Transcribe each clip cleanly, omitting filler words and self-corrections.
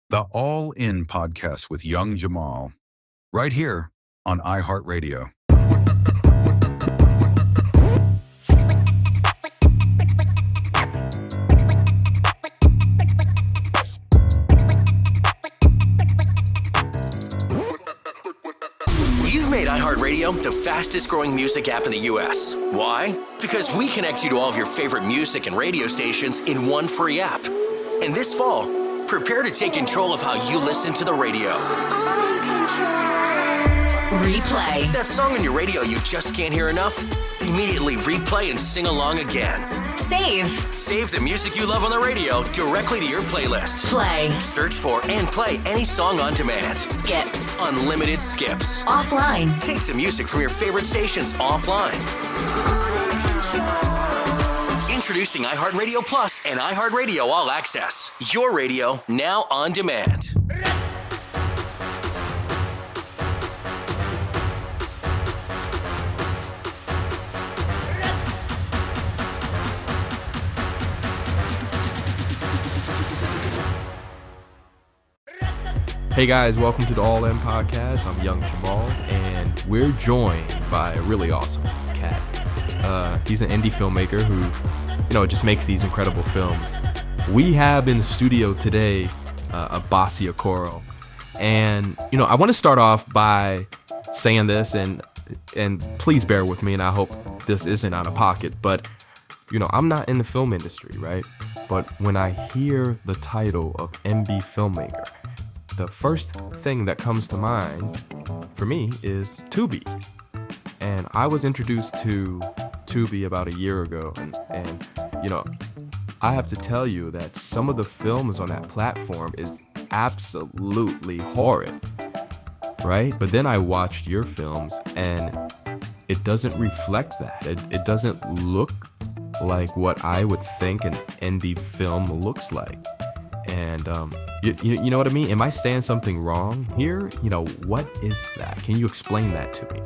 the All In podcast with young Jamal, right here on iHeartRadio. You've made iHeartRadio the fastest growing music app in the U.S. Why? Because we connect you to all of your favorite music and radio stations in one free app. And this fall, prepare to take control of how you listen to the radio. Replay. That song on your radio you just can't hear enough? Immediately replay and sing along again. Save. Save the music you love on the radio directly to your playlist. Play. Search for and play any song on demand. Skips. Unlimited skips. Offline. Take the music from your favorite stations offline. Introducing iHeartRadio Plus and iHeartRadio All Access. Your radio now on demand. Hey guys, welcome to the All In podcast. I'm young Jamal, and we're joined by a really awesome cat. He's an indie filmmaker who, just makes these incredible films. We have in the studio today Abassi Okoro, and I want to start off by saying this, and please bear with me, and I hope this isn't out of pocket, but I'm not in the film industry, right? But when I hear the title of indie filmmaker, the first thing that comes to mind for me is Tubi. And I was introduced to Tubi about a year ago. And I have to tell you that some of the films on that platform is absolutely horrid, right? But then I watched your films and it doesn't reflect that. It doesn't look like what I would think an indie film looks like. And, you know what I mean? Am I saying something wrong here? What is that? Can you explain that to me?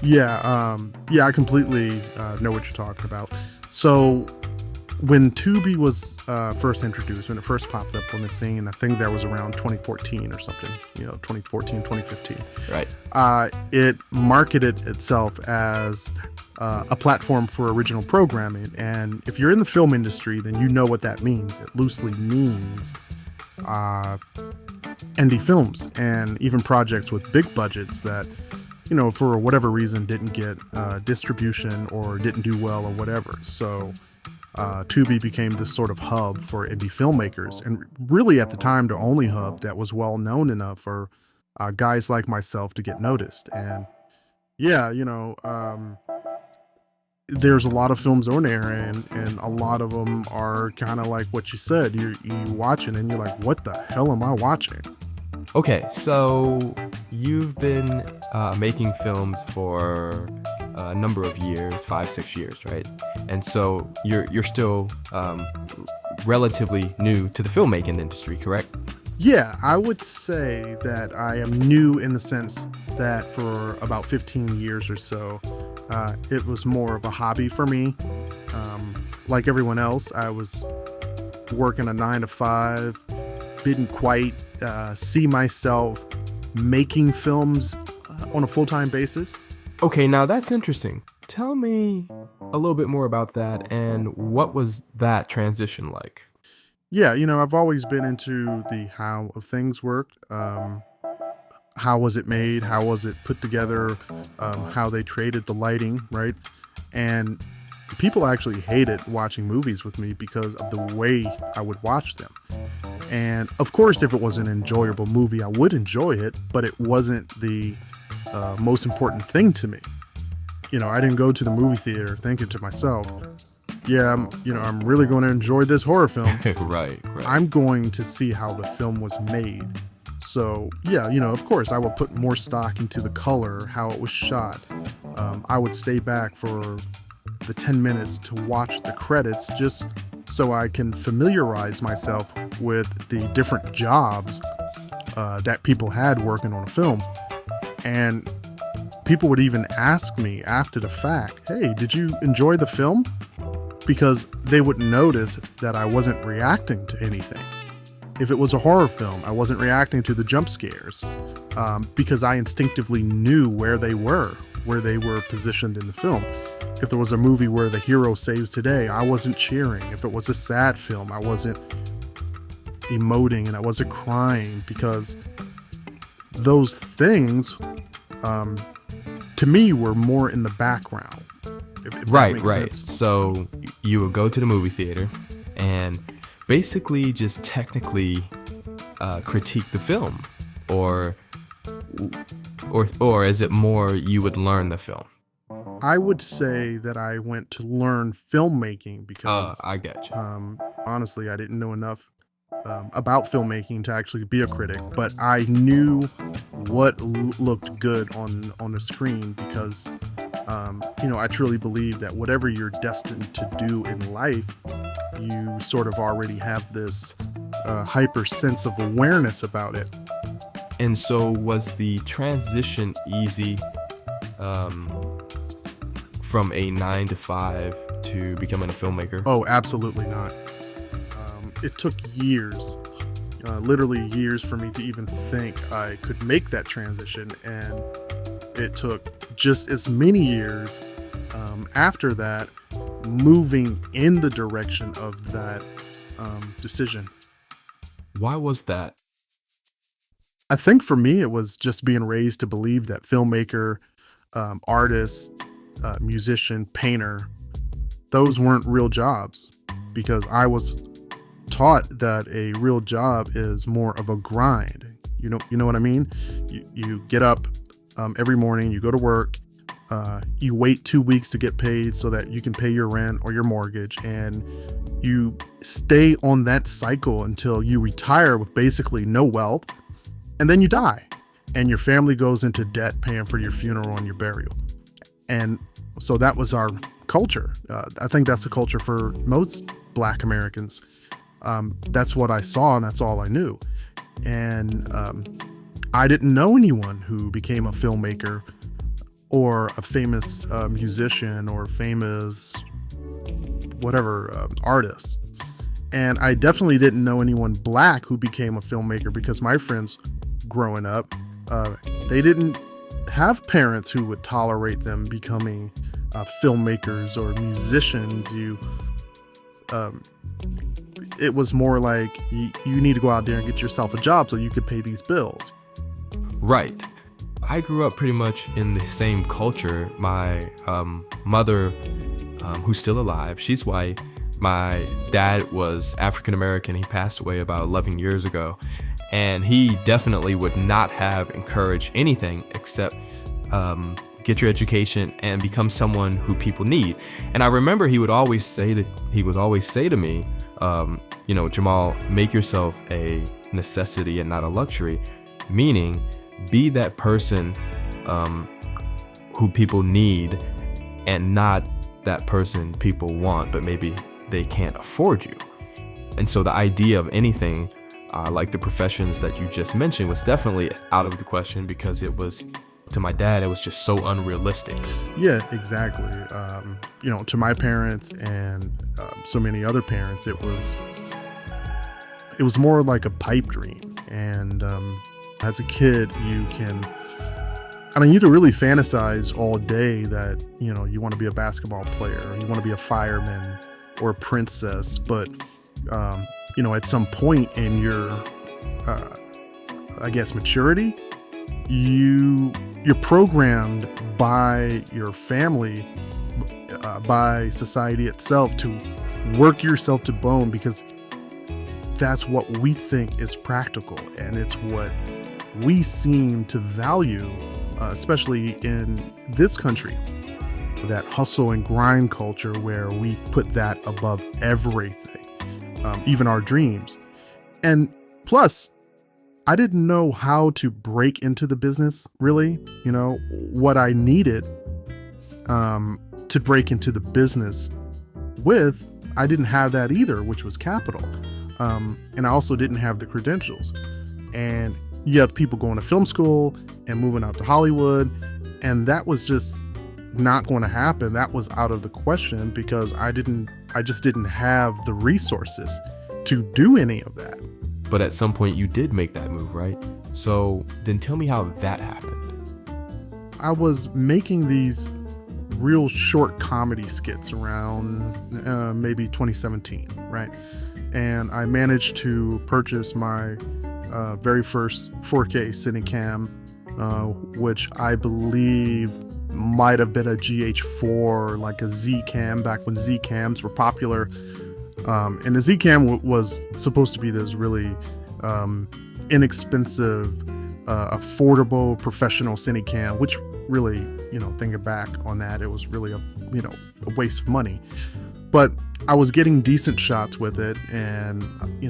Yeah, I completely know what you're talking about. So when Tubi was first introduced, when it first popped up on the scene, I think that was around 2014 or something, 2014, 2015. Right. It marketed itself as a platform for original programming. And if you're in the film industry, then you know what that means. It loosely means indie films and even projects with big budgets that, for whatever reason didn't get distribution or didn't do well or whatever. So Tubi became this sort of hub for indie filmmakers, and really at the time the only hub that was well known enough for guys like myself to get noticed. And there's a lot of films on there, and a lot of them are kind of like what you said. You watch it and you're like, what the hell am I watching? Okay, so you've been making films for a number of years, 5-6 years, right? And so you're still relatively new to the filmmaking industry, correct? Yeah, I would say that I am new in the sense that for about 15 years or so, it was more of a hobby for me. Like everyone else, I was working a 9-to-5, didn't quite see myself making films on a full-time basis. Okay, now that's interesting. Tell me a little bit more about that, and what was that transition like? Yeah, I've always been into the how of things worked. How was it made? How was it put together? How they traded the lighting, right? And people actually hated watching movies with me because of the way I would watch them. And of course, if it was an enjoyable movie, I would enjoy it, but it wasn't the most important thing to me. I didn't go to the movie theater thinking to myself, I'm really going to enjoy this horror film. Right. I'm going to see how the film was made. So, of course, I would put more stock into the color, how it was shot. I would stay back for the 10 minutes to watch the credits just so I can familiarize myself with the different jobs that people had working on a film. And people would even ask me after the fact, hey, did you enjoy the film? Because they would notice that I wasn't reacting to anything. If it was a horror film, I wasn't reacting to the jump scares because I instinctively knew where they were positioned in the film. If there was a movie where the hero saves today, I wasn't cheering. If it was a sad film, I wasn't emoting and I wasn't crying, because those things to me were more in the background. If Right. sense. So you would go to the movie theater and basically just technically critique the film, or is it more you would learn the film? I would say that I went to learn filmmaking because I get you. honestly, I didn't know enough about filmmaking to actually be a critic, but I knew what looked good on the screen because, I truly believe that whatever you're destined to do in life, you sort of already have this hyper sense of awareness about it. And so was the transition easy from a 9 to 5 to becoming a filmmaker? Oh, absolutely not. It took years, literally years, for me to even think I could make that transition. And it took just as many years after that, moving in the direction of that decision. Why was that? I think for me, it was just being raised to believe that filmmaker, artist, musician, painter, those weren't real jobs, because I was taught that a real job is more of a grind. You know what I mean? You get up every morning, you go to work, you wait 2 weeks to get paid so that you can pay your rent or your mortgage, and you stay on that cycle until you retire with basically no wealth, and then you die, and your family goes into debt paying for your funeral and your burial. And so that was our culture. I think that's the culture for most Black Americans. That's what I saw, and that's all I knew. And I didn't know anyone who became a filmmaker or a famous musician or famous whatever artist. And I definitely didn't know anyone Black who became a filmmaker, because my friends growing up, they didn't have parents who would tolerate them becoming filmmakers or musicians. It was more like you need to go out there and get yourself a job so you could pay these bills. Right. I grew up pretty much in the same culture. My mother, who's still alive, she's white. My dad was African American. He passed away about 11 years ago. And he definitely would not have encouraged anything except get your education and become someone who people need. And I remember he would always say to me, Jamal, make yourself a necessity and not a luxury. Meaning, be that person who people need, and not that person people want, but maybe they can't afford you. And so the idea of anything like the professions that you just mentioned was definitely out of the question, because it was, to my dad, it was just so unrealistic. Yeah, exactly. To my parents and so many other parents, it was more like a pipe dream. And as a kid, you can really fantasize all day that, you want to be a basketball player, or you want to be a fireman or a princess. But, at some point in your, maturity, you're programmed by your family, by society itself, to work yourself to bone, because that's what we think is practical, and it's what we seem to value, especially in this country, that hustle and grind culture where we put that above everything, even our dreams. And plus, I didn't know how to break into the business, really. What I needed to break into the business with, I didn't have that either, which was capital. And I also didn't have the credentials. And you have people going to film school and moving out to Hollywood, and that was just not going to happen. That was out of the question, because I just didn't have the resources to do any of that. but at some point you did make that move, right? So then tell me how that happened. I was making these real short comedy skits around maybe 2017, right? And I managed to purchase my very first 4K Cinecam, which I believe might have been a GH4, like a Z-Cam, back when Z-Cams were popular. And the Z-Cam was supposed to be this really inexpensive, affordable, professional Cinecam, which really, thinking back on that, it was really a waste of money. But I was getting decent shots with it, and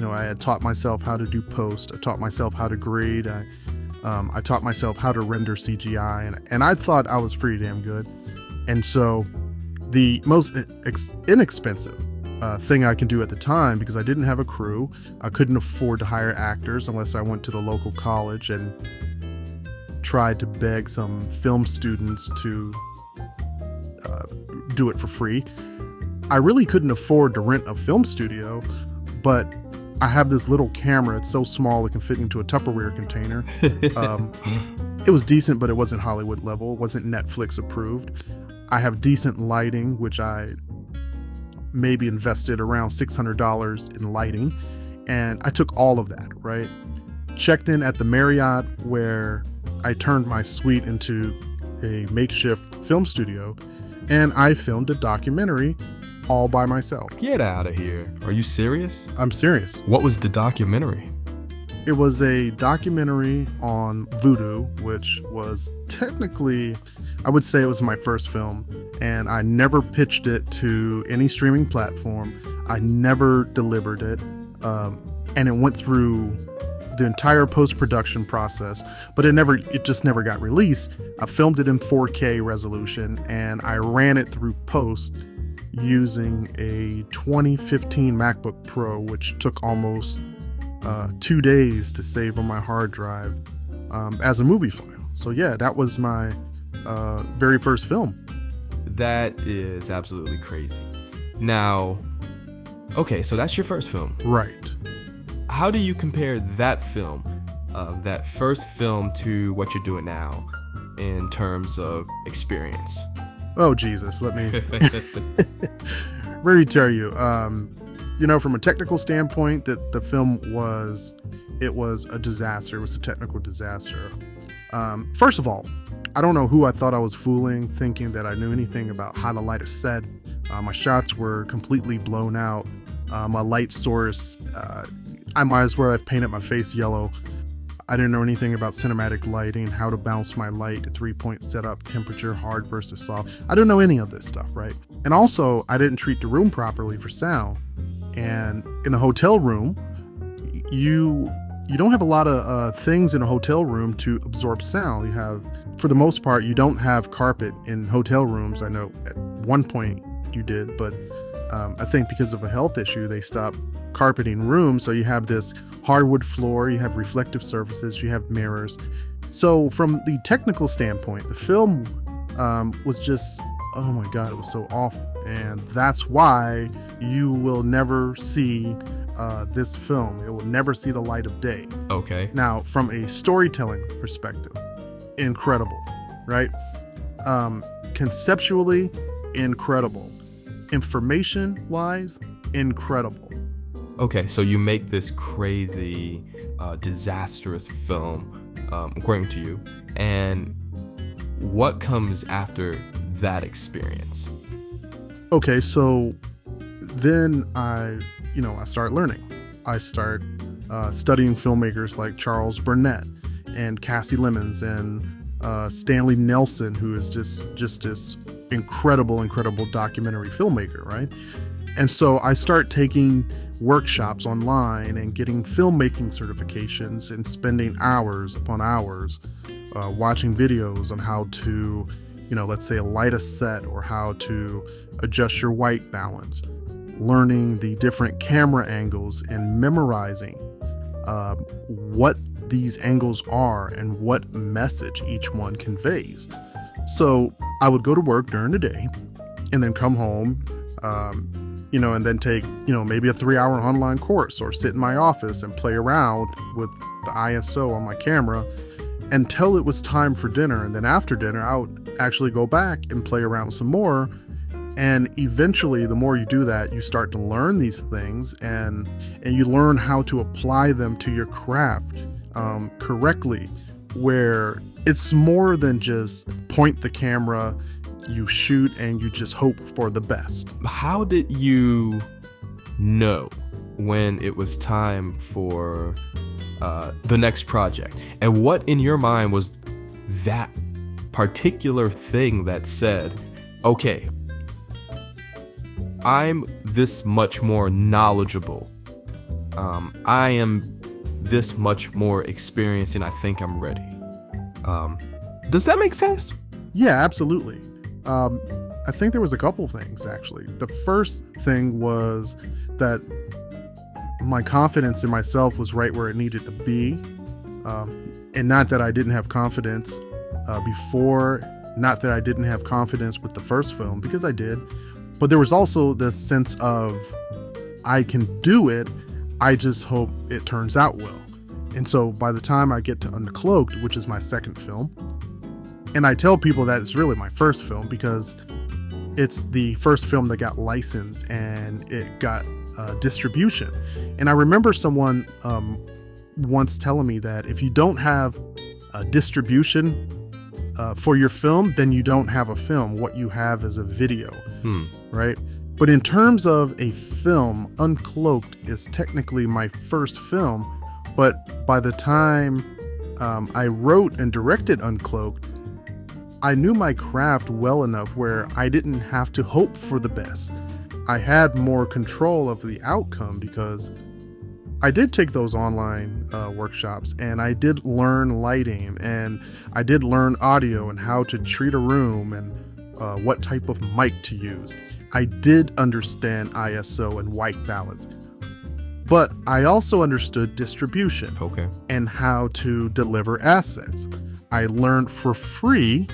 I had taught myself how to do post. I taught myself how to grade. I taught myself how to render CGI, and I thought I was pretty damn good. And so the most inexpensive thing I can do at the time, because I didn't have a crew, I couldn't afford to hire actors unless I went to the local college and tried to beg some film students to do it for free. I really couldn't afford to rent a film studio, but I have this little camera. It's so small it can fit into a Tupperware container. It was decent, but it wasn't Hollywood level. It wasn't Netflix approved. I have decent lighting, which I maybe invested around $600 in lighting. And I took all of that, right? Checked in at the Marriott, where I turned my suite into a makeshift film studio, and I filmed a documentary all by myself. Get out of here. Are you serious? I'm serious. What was the documentary? It was a documentary on voodoo, which was technically, I would say it was my first film, and I never pitched it to any streaming platform. I never delivered it, and it went through the entire post-production process, but it just never got released. I filmed it in 4K resolution, and I ran it through post using a 2015 MacBook Pro, which took almost 2 days to save on my hard drive as a movie file. So yeah, that was my very first film. That is absolutely crazy. Now, okay, so that's your first film. Right. How do you compare that film, that first film, to what you're doing now in terms of experience? Oh, Jesus, let me really tell you. From a technical standpoint, that the film was a disaster. It was a technical disaster. First of all, I don't know who I thought I was fooling, thinking that I knew anything about how the light is set. My shots were completely blown out. My light source, I might as well have painted my face yellow. I didn't know anything about cinematic lighting, how to bounce my light, 3-point setup, temperature, hard versus soft. I didn't know any of this stuff, right? And also, I didn't treat the room properly for sound. And in a hotel room, you don't have a lot of things in a hotel room to absorb sound. You have, for the most part, you don't have carpet in hotel rooms. I know at one point you did, but I think because of a health issue, they stopped carpeting rooms. So you have this hardwood floor, you have reflective surfaces, you have mirrors. So from the technical standpoint, the film was just, oh my God, it was so awful. And that's why you will never see this film. It will never see the light of day. Okay. Now, from a storytelling perspective, incredible, right? Conceptually, incredible. Information-wise, incredible. Okay, so you make this crazy, disastrous film, according to you, and what comes after that experience? Okay, so then I start learning. I start studying filmmakers like Charles Burnett and Cassie Lemons and Stanley Nelson, who is just this incredible documentary filmmaker, right? And so I start taking workshops online and getting filmmaking certifications and spending hours upon hours watching videos on how to, let's say, light a set or how to adjust your white balance, learning the different camera angles and memorizing what these angles are and what message each one conveys. So I would go to work during the day and then come home, and then take, maybe a 3-hour online course or sit in my office and play around with the ISO on my camera until it was time for dinner. And then after dinner, I would actually go back and play around some more. And eventually, the more you do that, you start to learn these things and you learn how to apply them to your craft correctly, where it's more than just point the camera, you shoot, and you just hope for the best. How did you know when it was time for the next project? And what in your mind was that particular thing that said, okay, I'm this much more knowledgeable. I am this much more experienced, and I think I'm ready. Does that make sense? Yeah, absolutely. I think there was a couple things, actually. The first thing was that my confidence in myself was right where it needed to be. And not that I didn't have confidence before, not that I didn't have confidence with the first film, because I did. But there was also this sense of, I can do it, I just hope it turns out well. And so by the time I get to Uncloaked, which is my second film, and I tell people that it's really my first film because it's the first film that got licensed and it got distribution. And I remember someone once telling me that if you don't have a distribution for your film, then you don't have a film. What you have is a video, right? But in terms of a film, Uncloaked is technically my first film. But by the time I wrote and directed Uncloaked, I knew my craft well enough where I didn't have to hope for the best. I had more control of the outcome because I did take those online workshops, and I did learn lighting, and I did learn audio and how to treat a room and what type of mic to use. I did understand ISO and white balance, but I also understood distribution and how to deliver assets. I learned for free,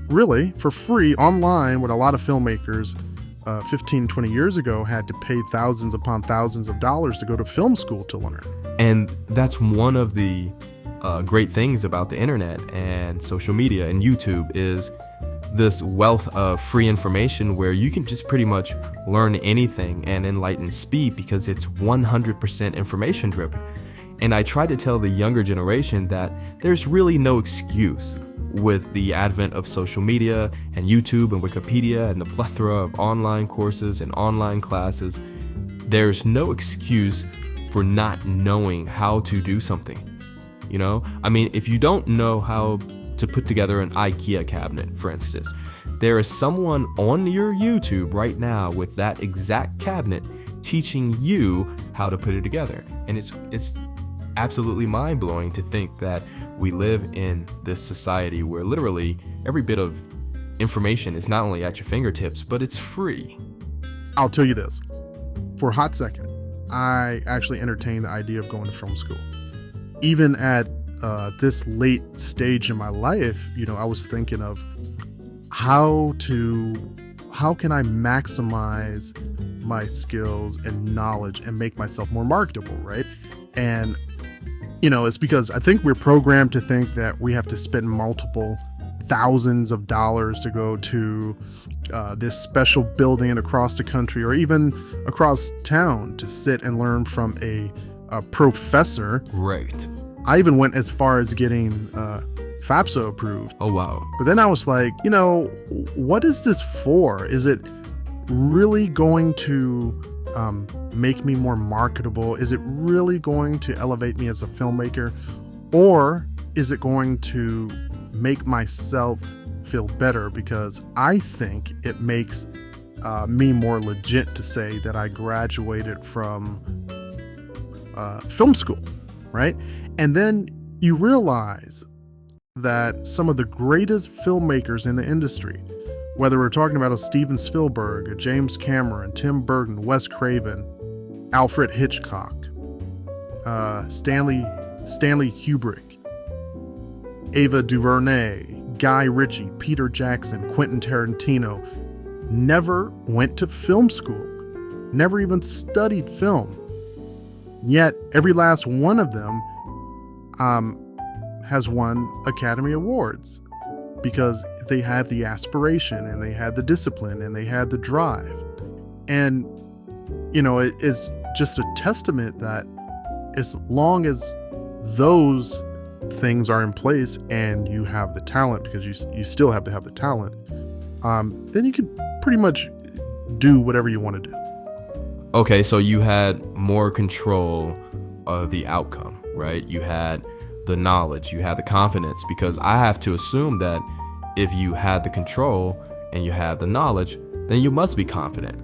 really for free, online, what a lot of filmmakers 15, 20 years ago had to pay thousands upon thousands of dollars to go to film school to learn. And that's one of the great things about the internet and social media and YouTube is this wealth of free information where you can just pretty much learn anything and enlighten speed because it's 100% information driven. And I try to tell the younger generation that there's really no excuse with the advent of social media and YouTube and Wikipedia and the plethora of online courses and online classes. There's no excuse for not knowing how to do something. I mean, if you don't know how to put together an IKEA cabinet, for instance, there is someone on your YouTube right now with that exact cabinet teaching you how to put it together. And it's absolutely mind-blowing to think that we live in this society where literally every bit of information is not only at your fingertips, but it's free. I'll tell you this. For a hot second, I actually entertained the idea of going to film school. Even at this late stage in my life, I was thinking of how can I maximize my skills and knowledge and make myself more marketable, right? And it's because I think we're programmed to think that we have to spend multiple thousands of dollars to go to this special building across the country or even across town to sit and learn from a professor. Right. I even went as far as getting FAFSA approved. Oh, wow. But then I was like, what is this for? Is it really going to make me more marketable? Is it really going to elevate me as a filmmaker? Or is it going to make myself feel better? Because I think it makes me more legit to say that I graduated from film school, right? And then you realize that some of the greatest filmmakers in the industry, whether we're talking about a Steven Spielberg, a James Cameron, Tim Burton, Wes Craven, Alfred Hitchcock, Stanley Kubrick, Ava DuVernay, Guy Ritchie, Peter Jackson, Quentin Tarantino, never went to film school. never even studied film. Yet every last one of them has won Academy Awards because they have the aspiration and they had the discipline and they had the drive. And, it is just a testament that as long as those things are in place and you have the talent, because you still have to have the talent, then you could pretty much do whatever you want to do. Okay, so you had more control of the outcome, right? You had the knowledge, you had the confidence, because I have to assume that if you had the control and you had the knowledge, then you must be confident.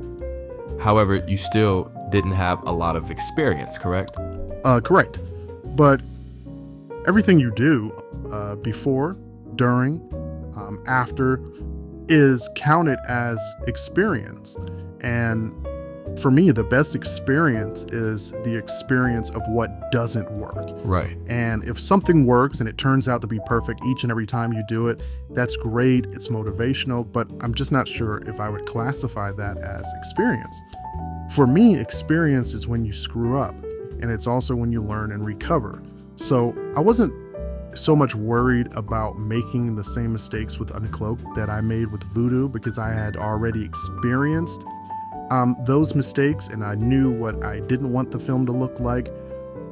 However, you still didn't have a lot of experience, correct? Correct. But everything you do before, during, after is counted as experience. And for me, the best experience is the experience of what doesn't work. Right. And if something works and it turns out to be perfect each and every time you do it, that's great. It's motivational, but I'm just not sure if I would classify that as experience. For me, experience is when you screw up, and it's also when you learn and recover. So I wasn't so much worried about making the same mistakes with Uncloaked that I made with Voodoo, because I had already experienced those mistakes, and I knew what I didn't want the film to look like.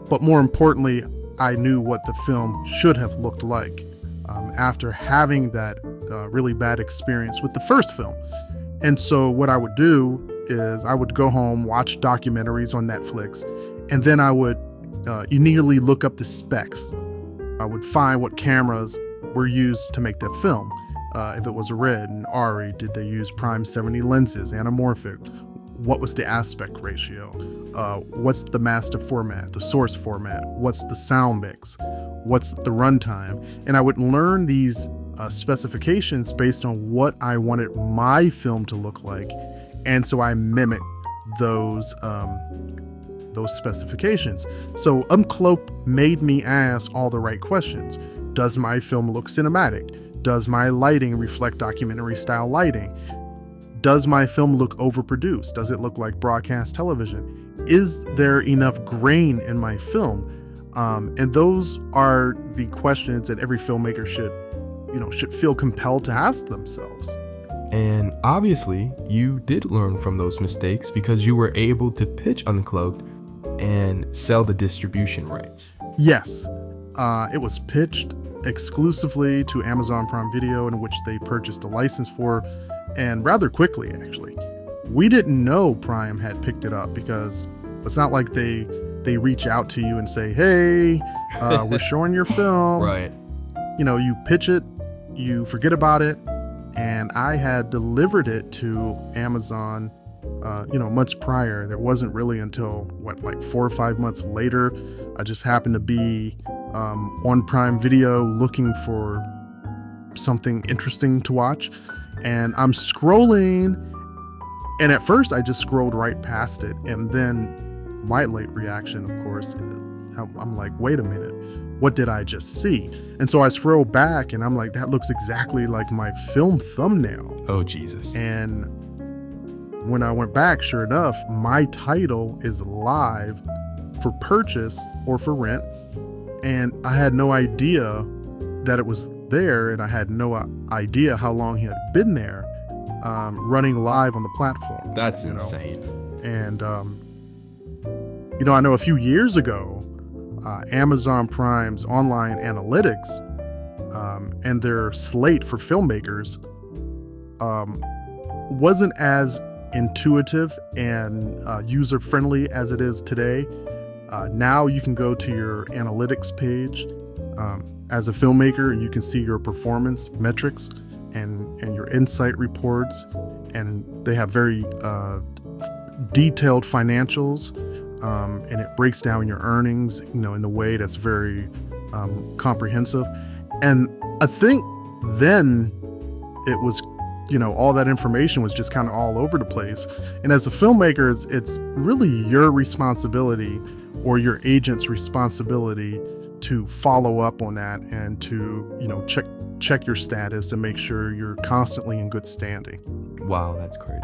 But more importantly, I knew what the film should have looked like after having that really bad experience with the first film. And so what I would do is I would go home, watch documentaries on Netflix, and then I would immediately look up the specs. I would find what cameras were used to make that film. If it was a Red and Ari, did they use prime 70 lenses, anamorphic? What was the aspect ratio? What's the master format, the source format? What's the sound mix? What's the runtime? And I would learn these specifications based on what I wanted my film to look like. And so I mimicked those specifications. So Uncloaked made me ask all the right questions. Does my film look cinematic? Does my lighting reflect documentary style lighting? Does my film look overproduced? Does it look like broadcast television? Is there enough grain in my film? And those are the questions that every filmmaker should feel compelled to ask themselves. And obviously, you did learn from those mistakes because you were able to pitch Uncloaked and sell the distribution rights. Yes, it was pitched exclusively to Amazon Prime Video, in which they purchased a license for, and rather quickly, actually. We didn't know Prime had picked it up because it's not like they reach out to you and say, hey, we're showing your film. Right. You pitch it, you forget about it, and I had delivered it to Amazon much prior. It wasn't really until 4 or 5 months later. I just happened to be on Prime Video looking for something interesting to watch, and I'm scrolling, and at first I just scrolled right past it, and then my late reaction, of course, I'm like, wait a minute, what did I just see? And so I scroll back and I'm like, that looks exactly like my film thumbnail. Oh, Jesus. And when I went back, sure enough, my title is live for purchase or for rent. And I had no idea that it was there, and I had no idea how long he had been there, running live on the platform. That's insane. And, I know a few years ago, Amazon Prime's online analytics and their slate for filmmakers wasn't as intuitive and user-friendly as it is today. Now you can go to your analytics page as a filmmaker, and you can see your performance metrics and your insight reports, and they have very detailed financials, and it breaks down your earnings, in the way that's very comprehensive. And I think then it was, all that information was just kind of all over the place. And as a filmmaker, it's really your responsibility or your agent's responsibility to follow up on that and to, check your status and make sure you're constantly in good standing. Wow, that's crazy.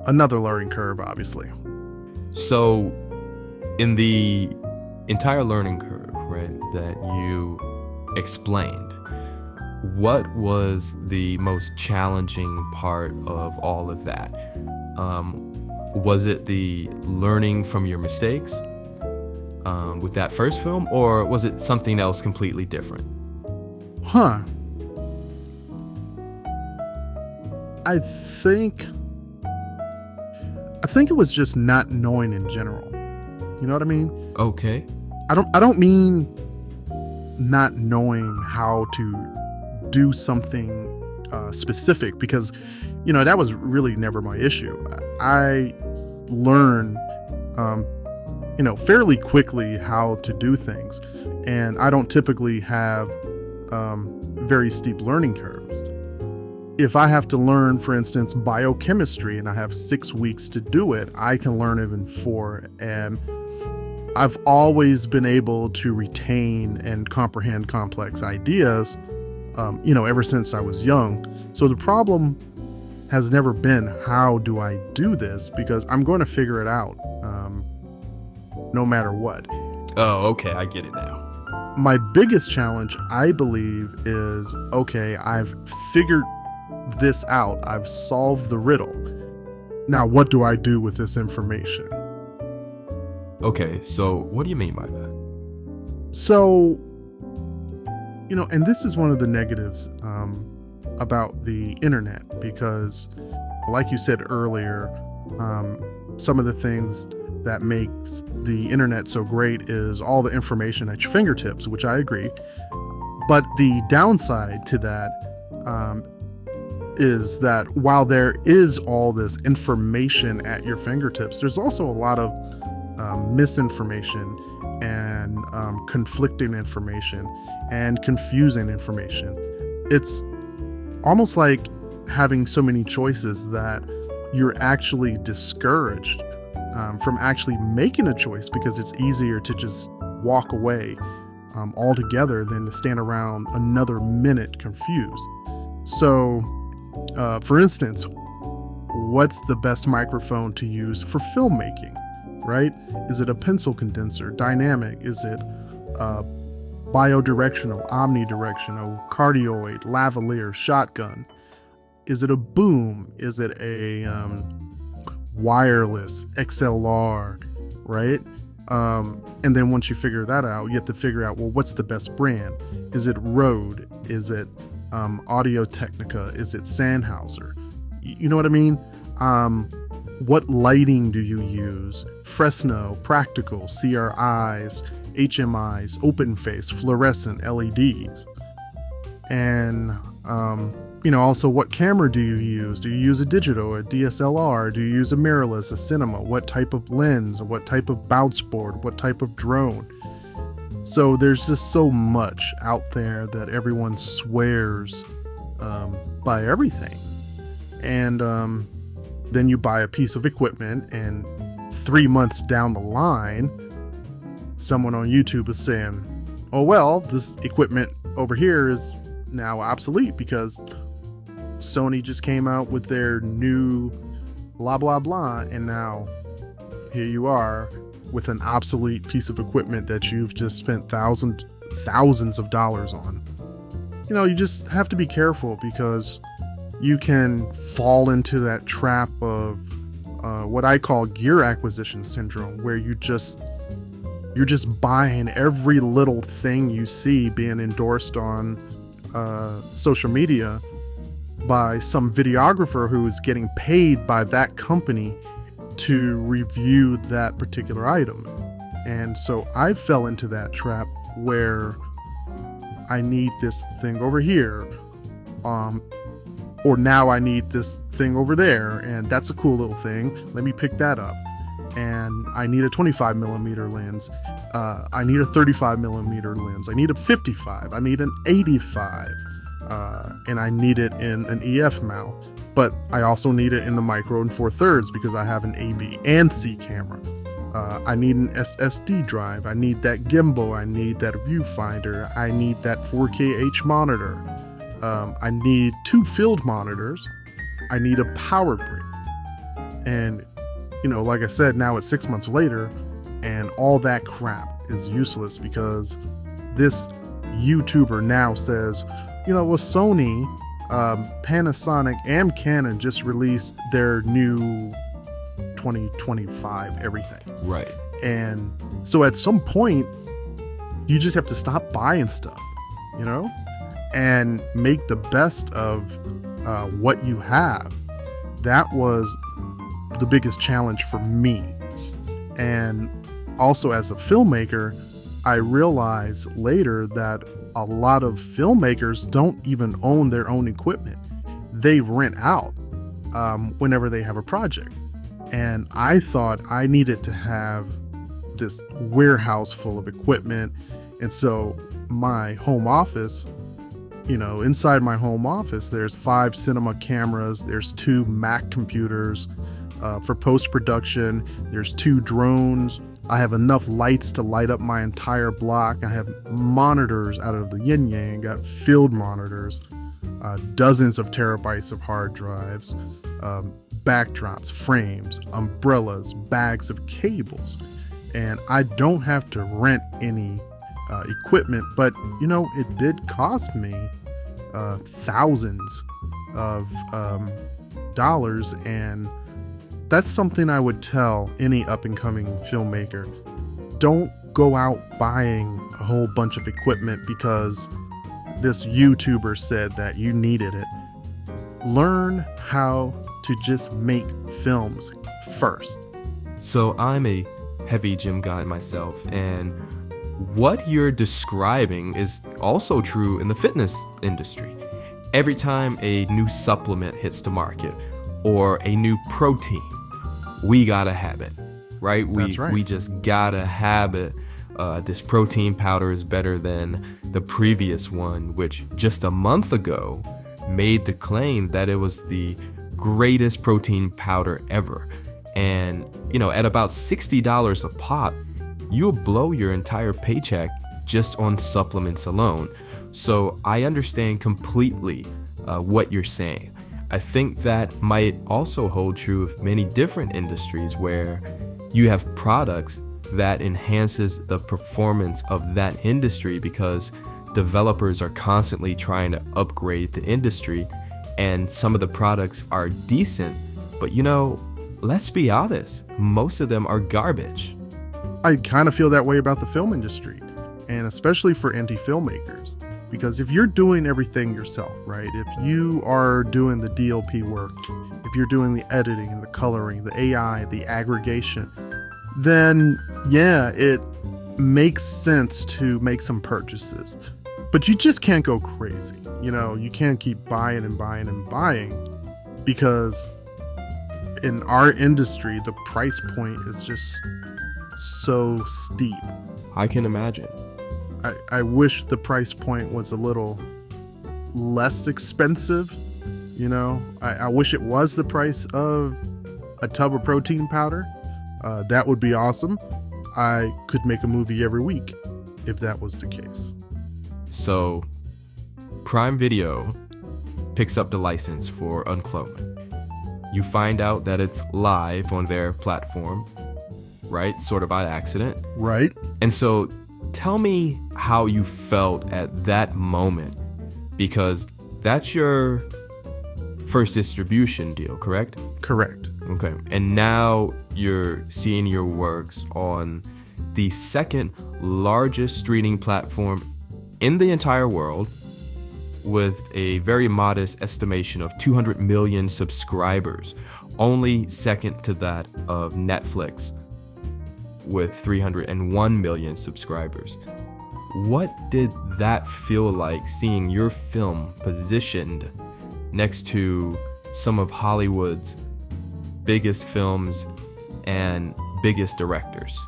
Another learning curve, obviously. So in the entire learning curve, right, that you explained, what was the most challenging part of all of that? Was it the learning from your mistakes with that first film, or was it something else completely different? I think it was just not knowing in general. You know what I mean? Okay. I don't mean not knowing how to do something specific, because that was really never my issue. I learned fairly quickly how to do things, and I don't typically have very steep learning curves. If I have to learn, for instance, biochemistry, and I have 6 weeks to do it, I can learn it in 4. And I've always been able to retain and comprehend complex ideas, ever since I was young. So the problem has never been, how do I do this? Because I'm going to figure it out, no matter what. Oh, okay, I get it now. My biggest challenge, I believe, is, okay, I've figured this out. I've solved the riddle. Now, what do I do with this information? Okay, so what do you mean by that? So, and this is one of the negatives about the internet, because like you said earlier, some of the things that makes the internet so great is all the information at your fingertips, which I agree. But the downside to that is that while there is all this information at your fingertips, there's also a lot of misinformation and conflicting information and confusing information. It's almost like having so many choices that you're actually discouraged from actually making a choice, because it's easier to just walk away altogether than to stand around another minute confused. So, for instance, what's the best microphone to use for filmmaking, right? Is it a pencil condenser, dynamic? Is it bidirectional, omnidirectional, cardioid, lavalier, shotgun? Is it a boom? Is it a wireless, XLR, right? And then once you figure that out, you have to figure out, well, what's the best brand? Is it Rode? Is it Audio-Technica? Is it Sennheiser? You know what I mean? What lighting do you use? Fresno, practical, CRIs, HMIs, open face, fluorescent, LEDs. And also, what camera do you use? Do you use a digital, a DSLR? Do you use a mirrorless, a cinema? What type of lens? What type of bounce board? What type of drone? So there's just so much out there that everyone swears by everything. And then you buy a piece of equipment, and 3 months down the line, someone on YouTube is saying, oh, well, this equipment over here is now obsolete because Sony just came out with their new blah, blah, blah. And now here you are with an obsolete piece of equipment that you've just spent thousands of dollars on. You just have to be careful, because you can fall into that trap of what I call gear acquisition syndrome, where you're just buying every little thing you see being endorsed on social media by some videographer who is getting paid by that company to review that particular item. And so I fell into that trap where I need this thing over here, or now I need this thing over there, and that's a cool little thing. Let me pick that up. And I need a 25 millimeter lens. I need a 35 millimeter lens. I need a 55. I need an 85. And I need it in an EF mount. But I also need it in the micro and 4/3 because I have an A, B, and C camera. I need an SSD drive. I need that gimbal. I need that viewfinder. I need that 4K monitor. I need 2 field monitors. I need a power brick. And like I said, now it's 6 months later, and all that crap is useless because this YouTuber now says, well, Sony, Panasonic, and Canon just released their new 2025 everything. Right. And so at some point, you just have to stop buying stuff, and make the best of what you have. That was the biggest challenge for me. And also as a filmmaker, I realized later that a lot of filmmakers don't even own their own equipment. They rent out whenever they have a project. And I thought I needed to have this warehouse full of equipment. And so my home office, inside my home office, there's 5 cinema cameras, there's 2 Mac computers for post-production, there's 2 drones. I have enough lights to light up my entire block. I have monitors out of the yin yang, got field monitors, dozens of terabytes of hard drives, backdrops, frames, umbrellas, bags of cables. And I don't have to rent any equipment, but it did cost me thousands of dollars, and that's something I would tell any up-and-coming filmmaker. Don't go out buying a whole bunch of equipment because this YouTuber said that you needed it. Learn how to just make films first. So I'm a heavy gym guy myself, and what you're describing is also true in the fitness industry. Every time a new supplement hits the market or a new protein, we gotta have it, right? That's right. We just gotta have it. This protein powder is better than the previous one, which just a month ago made the claim that it was the greatest protein powder ever. And, at about $60 a pop, you'll blow your entire paycheck just on supplements alone. So I understand completely what you're saying. I think that might also hold true of many different industries where you have products that enhances the performance of that industry because developers are constantly trying to upgrade the industry, and some of the products are decent, but let's be honest, most of them are garbage. I kind of feel that way about the film industry, and especially for indie filmmakers, because if you're doing everything yourself, right? If you are doing the DOP work, if you're doing the editing and the coloring, the AI, the aggregation, then yeah, it makes sense to make some purchases. But you just can't go crazy. You can't keep buying and buying and buying, because in our industry, the price point is just so steep. I can imagine. I wish the price point was a little less expensive. I wish it was the price of a tub of protein powder. That would be awesome. I could make a movie every week if that was the case. So, Prime Video picks up the license for Unclone. You find out that it's live on their platform, right? Sort of by accident. Right. And so, tell me how you felt at that moment, because that's your first distribution deal, correct? Correct. Okay. And now you're seeing your works on the second largest streaming platform in the entire world, with a very modest estimation of 200 million subscribers, only second to that of Netflix with 301 million subscribers. What did that feel like, seeing your film positioned next to some of Hollywood's biggest films and biggest directors?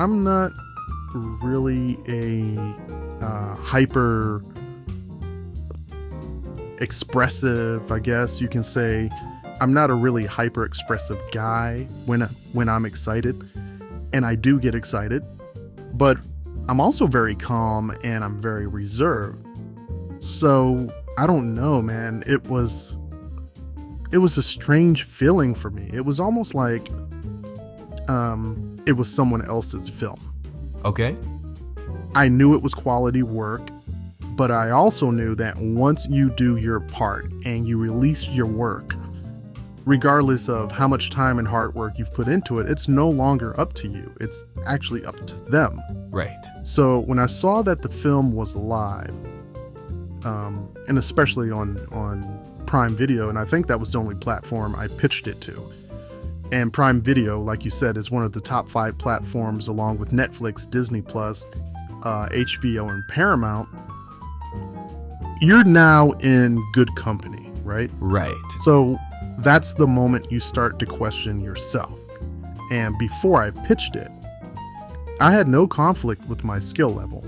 I'm not really a hyper expressive, I guess you can say. I'm not a really hyper expressive guy when I'm excited, and I do get excited, but I'm also very calm and I'm very reserved. So I don't know, man. It was a strange feeling for me. It was almost like it was someone else's film. Okay. I knew it was quality work, but I also knew that once you do your part and you release your work, regardless of how much time and hard work you've put into it, it's no longer up to you. It's actually up to them. Right. So when I saw that the film was live, and especially on Prime Video, and I think that was the only platform I pitched it to. And Prime Video, like you said, is one of the top 5 platforms along with Netflix, Disney Plus, HBO, and Paramount. You're now in good company, right? Right. So that's the moment you start to question yourself. And before I pitched it, I had no conflict with my skill level.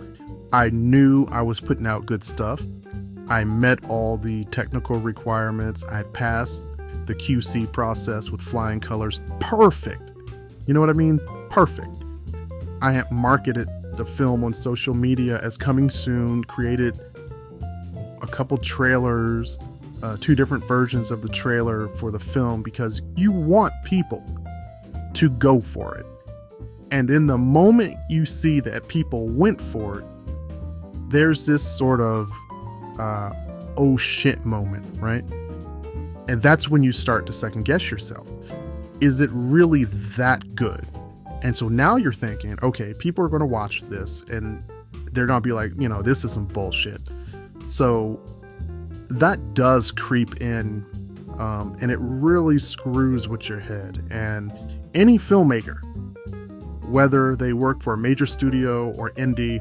I knew I was putting out good stuff. I met all the technical requirements. I passed the QC process with flying colors. Perfect. You know what I mean? Perfect. I had marketed the film on social media as coming soon, created a couple trailers, 2 different versions of the trailer for the film, because you want people to go for it. And in the moment you see that people went for it, there's this sort of oh shit moment, right? And that's when you start to second guess yourself. Is it really that good? And so now you're thinking, okay, people are going to watch this and they're going to be like, this is some bullshit. So that does creep in, and it really screws with your head. And any filmmaker, whether they work for a major studio or indie,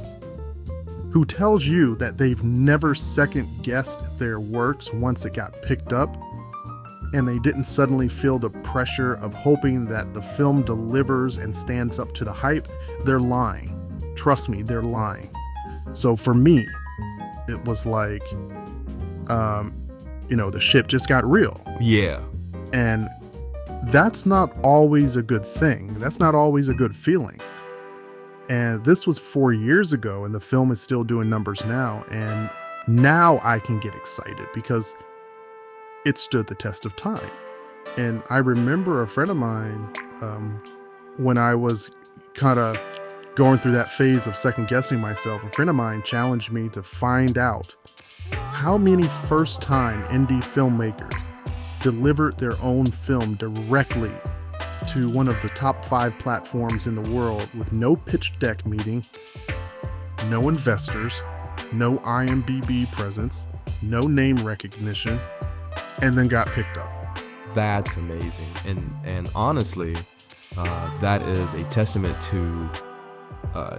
who tells you that they've never second guessed their works once it got picked up, and they didn't suddenly feel the pressure of hoping that the film delivers and stands up to the hype, they're lying. Trust me, they're lying. So for me, it was like, the ship just got real. Yeah. And that's not always a good thing. That's not always a good feeling. And this was 4 years ago, and the film is still doing numbers now. And now I can get excited because it stood the test of time. And I remember a friend of mine, when I was kind of going through that phase of second guessing myself, a friend of mine challenged me to find out how many first-time indie filmmakers delivered their own film directly to one of the top 5 platforms in the world with no pitch deck meeting, no investors, no IMDb presence, no name recognition, and then got picked up. That's amazing. And honestly, that is a testament to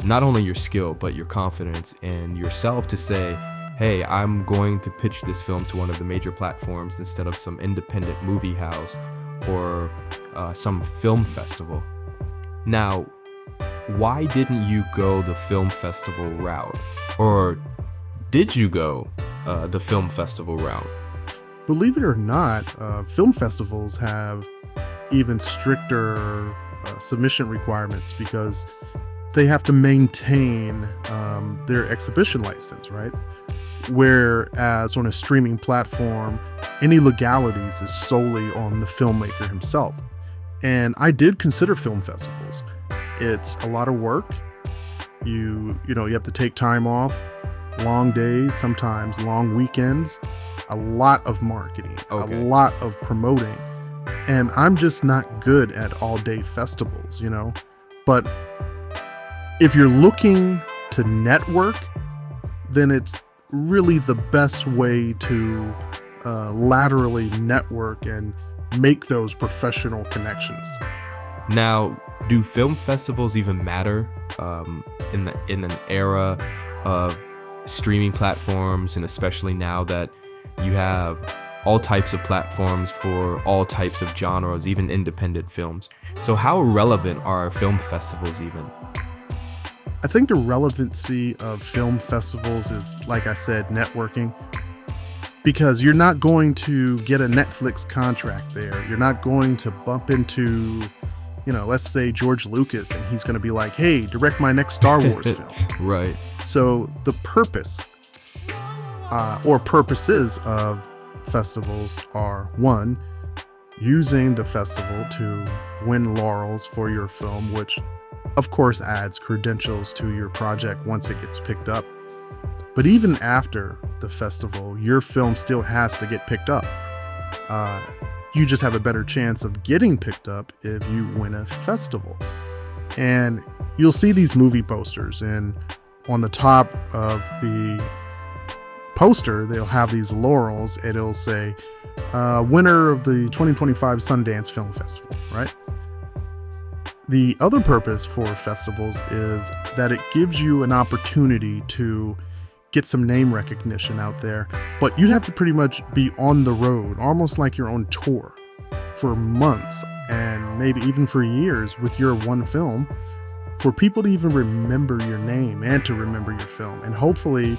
not only your skill, but your confidence in yourself to say, hey, I'm going to pitch this film to one of the major platforms instead of some independent movie house or some film festival. Now, why didn't you go the film festival route? Or did you go the film festival route? Believe it or not, film festivals have even stricter submission requirements because they have to maintain their exhibition license, right? Whereas on a streaming platform, any legalities is solely on the filmmaker himself. And I did consider film festivals. It's a lot of work. You have to take time off, long days, sometimes long weekends, a lot of marketing, Okay. a lot of promoting. And I'm just not good at all-day festivals, But if you're looking to network, then it's really the best way to laterally network and make those professional connections. Now, do film festivals even matter in an era of streaming platforms, and especially now that you have all types of platforms for all types of genres, even independent films? So how relevant are film festivals even? I think the relevancy of film festivals is, like I said, networking. Because you're not going to get a Netflix contract there. You're not going to bump into, let's say George Lucas, and he's going to be like, hey, direct my next Star Wars film. Right. So the purpose or purposes of festivals are: one, using the festival to win laurels for your film, which of course adds credentials to your project once it gets picked up. But even after the festival, your film still has to get picked up. You just have a better chance of getting picked up if you win a festival. And you'll see these movie posters, and on the top of the poster, they'll have these laurels, and it'll say, winner of the 2025 Sundance Film Festival, right? The other purpose for festivals is that it gives you an opportunity to get some name recognition out there, but you have to pretty much be on the road, almost like you're on tour for months and maybe even for years with your one film, for people to even remember your name and to remember your film. And hopefully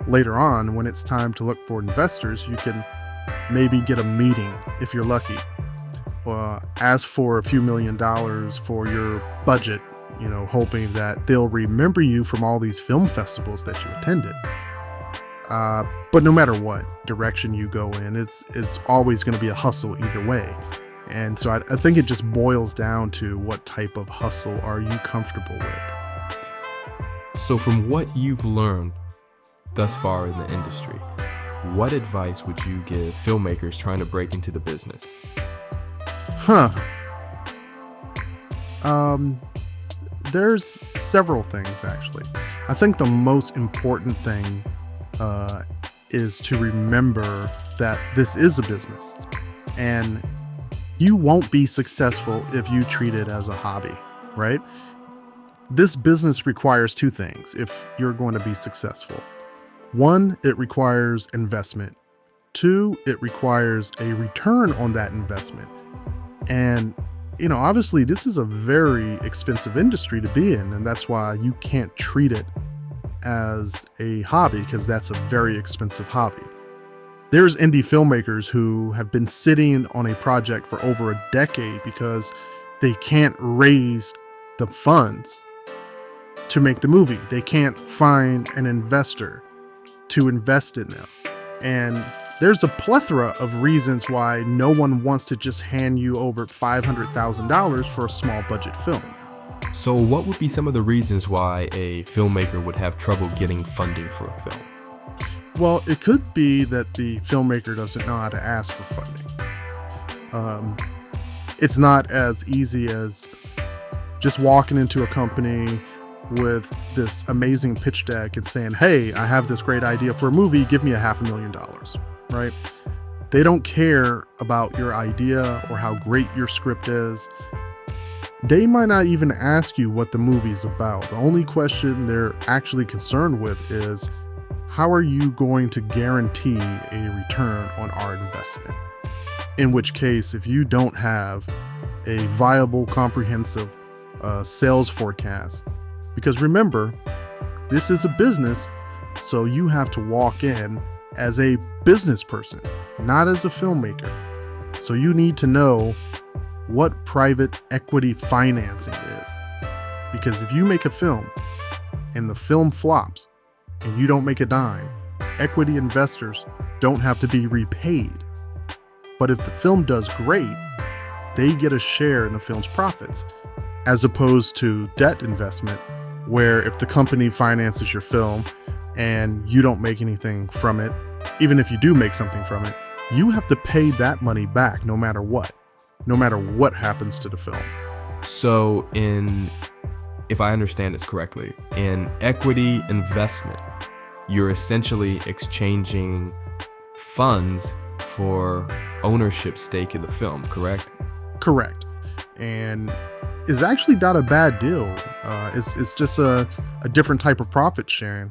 later on, when it's time to look for investors, you can maybe get a meeting if you're lucky. Ask for a few $1 million for your budget, hoping that they'll remember you from all these film festivals that you attended. But no matter what direction you go in, it's always going to be a hustle either way. And so I think it just boils down to what type of hustle are you comfortable with. So from what you've learned thus far in the industry, what advice would you give filmmakers trying to break into the business? There's several things, actually. I think the most important thing is to remember that this is a business, and you won't be successful if you treat it as a hobby, right? This business requires two things if you're going to be successful. One, it requires investment. Two, it requires a return on that investment. And, obviously this is a very expensive industry to be in, and that's why you can't treat it as a hobby, because that's a very expensive hobby. There's indie filmmakers who have been sitting on a project for over a decade because they can't raise the funds to make the movie. They can't find an investor to invest in them. And there's a plethora of reasons why no one wants to just hand you over $500,000 for a small budget film. So what would be some of the reasons why a filmmaker would have trouble getting funding for a film? Well, it could be that the filmmaker doesn't know how to ask for funding. It's not as easy as just walking into a company with this amazing pitch deck and saying, hey, I have this great idea for a movie, give me $500,000, right? They don't care about your idea or how great your script is. They might not even ask you what the movie's about. The only question they're actually concerned with is, how are you going to guarantee a return on our investment? In which case, if you don't have a viable, comprehensive sales forecast, because remember, this is a business, so you have to walk in as a business person, not as a filmmaker. So you need to know what private equity financing is. Because if you make a film and the film flops and you don't make a dime, equity investors don't have to be repaid. But if the film does great, they get a share in the film's profits, as opposed to debt investment, where if the company finances your film and you don't make anything from it, even if you do make something from it, you have to pay that money back no matter what happens to the film. So if I understand this correctly, in equity investment, you're essentially exchanging funds for ownership stake in the film, correct? Correct. And it's actually not a bad deal. It's just a different type of profit sharing.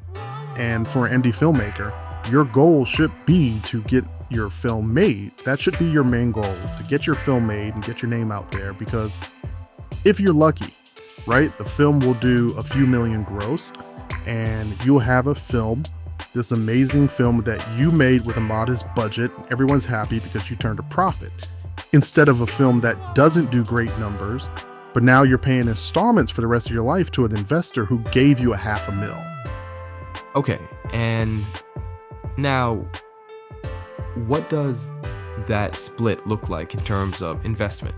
And for an indie filmmaker, your goal should be to get your film made. That should be your main goal, is to get your film made and get your name out there. Because if you're lucky, right, the film will do a few million gross, and you'll have a film, this amazing film that you made with a modest budget. Everyone's happy because you turned a profit. Instead of a film that doesn't do great numbers, but now you're paying installments for the rest of your life to an investor who gave you $500,000. Okay, and Now, what does that split look like in terms of investment?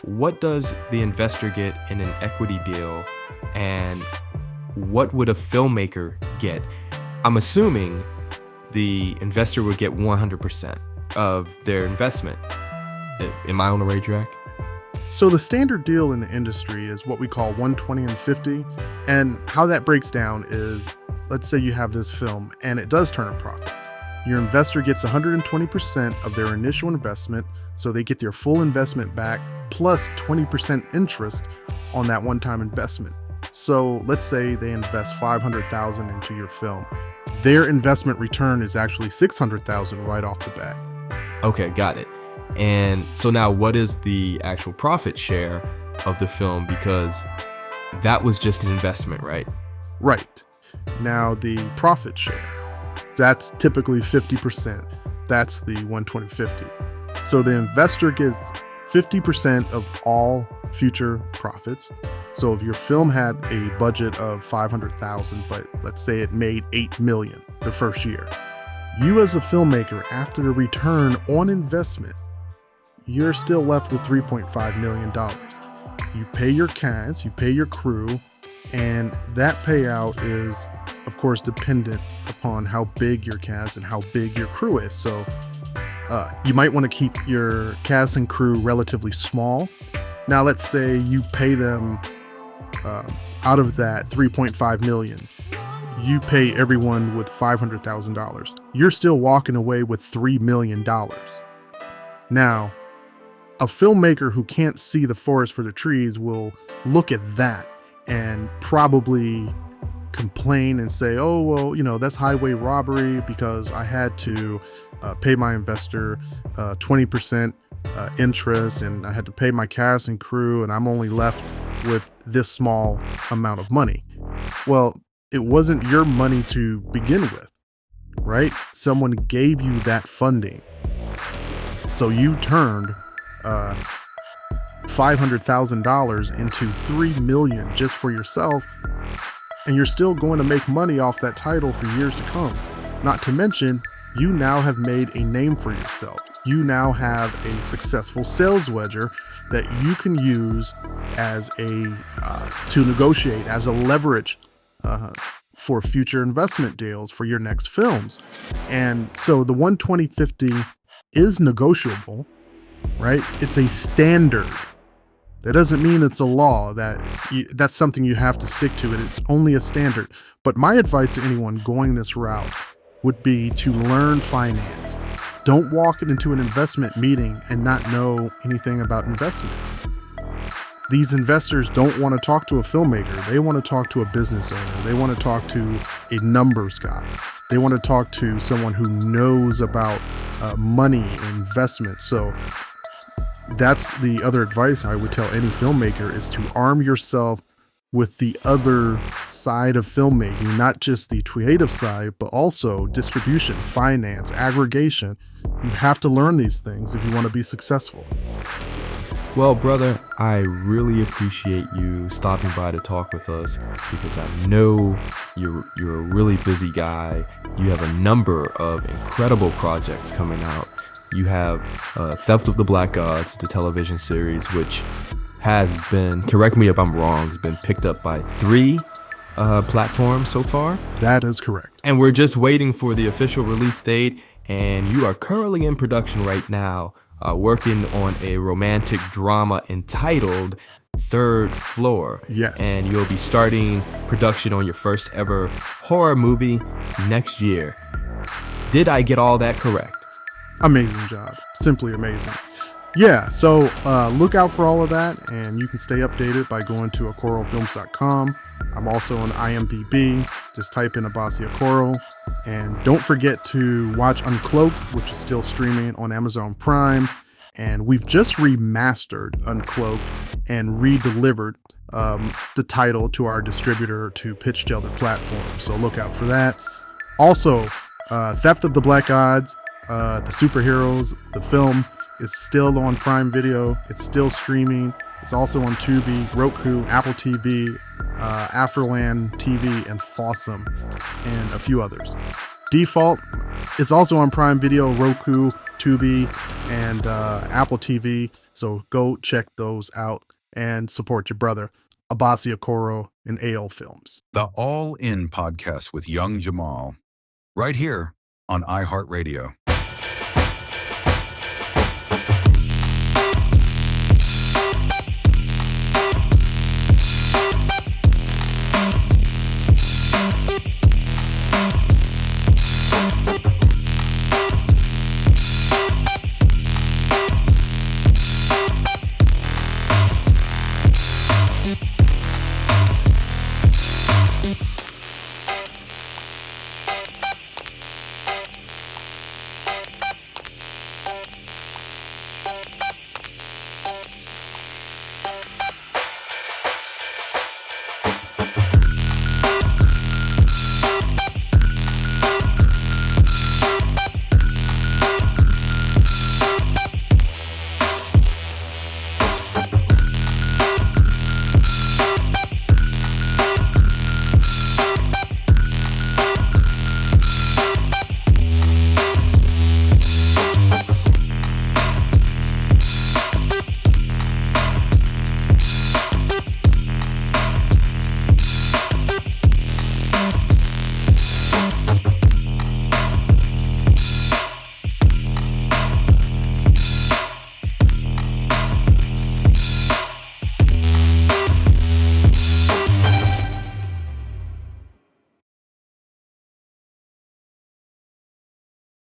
What does the investor get in an equity deal, and what would a filmmaker get? I'm assuming the investor would get 100% of their investment. Am I on the right track? So the standard deal in the industry is what we call 120 and 50. And how that breaks down is, let's say you have this film and it does turn a profit. Your investor gets 120% of their initial investment, so they get their full investment back plus 20% interest on that one-time investment. So let's say they invest $500,000 into your film. Their investment return is actually $600,000 right off the bat. Okay, got it. And so now what is the actual profit share of the film? Because that was just an investment, right? Right. Now the profit share, that's typically 50%. That's the 120-50. So the investor gets 50% of all future profits. So if your film had a budget of $500,000, but let's say it made $8 million the first year, you as a filmmaker, after the return on investment, you're still left with $3.5 million. You pay your cast, you pay your crew, and that payout is, of course, dependent upon how big your cast and how big your crew is. So you might want to keep your cast and crew relatively small. Now, let's say you pay them out of that $3.5 million, you pay everyone with $500,000. You're still walking away with $3 million. Now, a filmmaker who can't see the forest for the trees will look at that and probably complain and say, oh, well, that's highway robbery because I had to pay my investor 20% interest, and I had to pay my cast and crew, and I'm only left with this small amount of money. Well, it wasn't your money to begin with, right? Someone gave you that funding. So you turned $500,000 into $3 million just for yourself, and you're still going to make money off that title for years to come. Not to mention, you now have made a name for yourself. You now have a successful sales ledger that you can use as to negotiate as a leverage for future investment deals for your next films. And so the 120-50 is negotiable, right? It's a standard. That doesn't mean it's a law, that's something you have to stick to. It is only a standard. But my advice to anyone going this route would be to learn finance. Don't walk into an investment meeting and not know anything about investment. These investors don't want to talk to a filmmaker. They want to talk to a business owner. They want to talk to a numbers guy. They want to talk to someone who knows about money and investment. So that's the other advice I would tell any filmmaker, is to arm yourself with the other side of filmmaking, not just the creative side, but also distribution, finance, aggregation. You have to learn these things if you want to be successful. Well, brother, I really appreciate you stopping by to talk with us, because I know you're a really busy guy. You have a number of incredible projects coming out. You have Theft of the Black Gods, the television series, which has been, correct me if I'm wrong, has been picked up by 3 platforms so far. That is correct. And we're just waiting for the official release date. And you are currently in production right now, working on a romantic drama entitled Third Floor. Yes. And you'll be starting production on your first ever horror movie next year. Did I get all that correct? Amazing job. Simply amazing. Yeah, so look out for all of that, and you can stay updated by going to okorofilms.com. I'm also on IMDb. Just type in Abassi Okoro. And don't forget to watch Uncloaked, which is still streaming on Amazon Prime. And we've just remastered Uncloaked and re-delivered the title to our distributor to pitch to other platforms. So look out for that. Also, Theft of the Black Gods, the superheroes, the film, is still on Prime Video. It's still streaming. It's also on Tubi, Roku, Apple TV, Afroland TV, and Fossum, and a few others. Default, It's also on Prime Video, Roku, Tubi, and Apple TV. So go check those out and support your brother, Abassi Okoro and AL Films. The All In podcast with young Jamal, right here on iHeartRadio.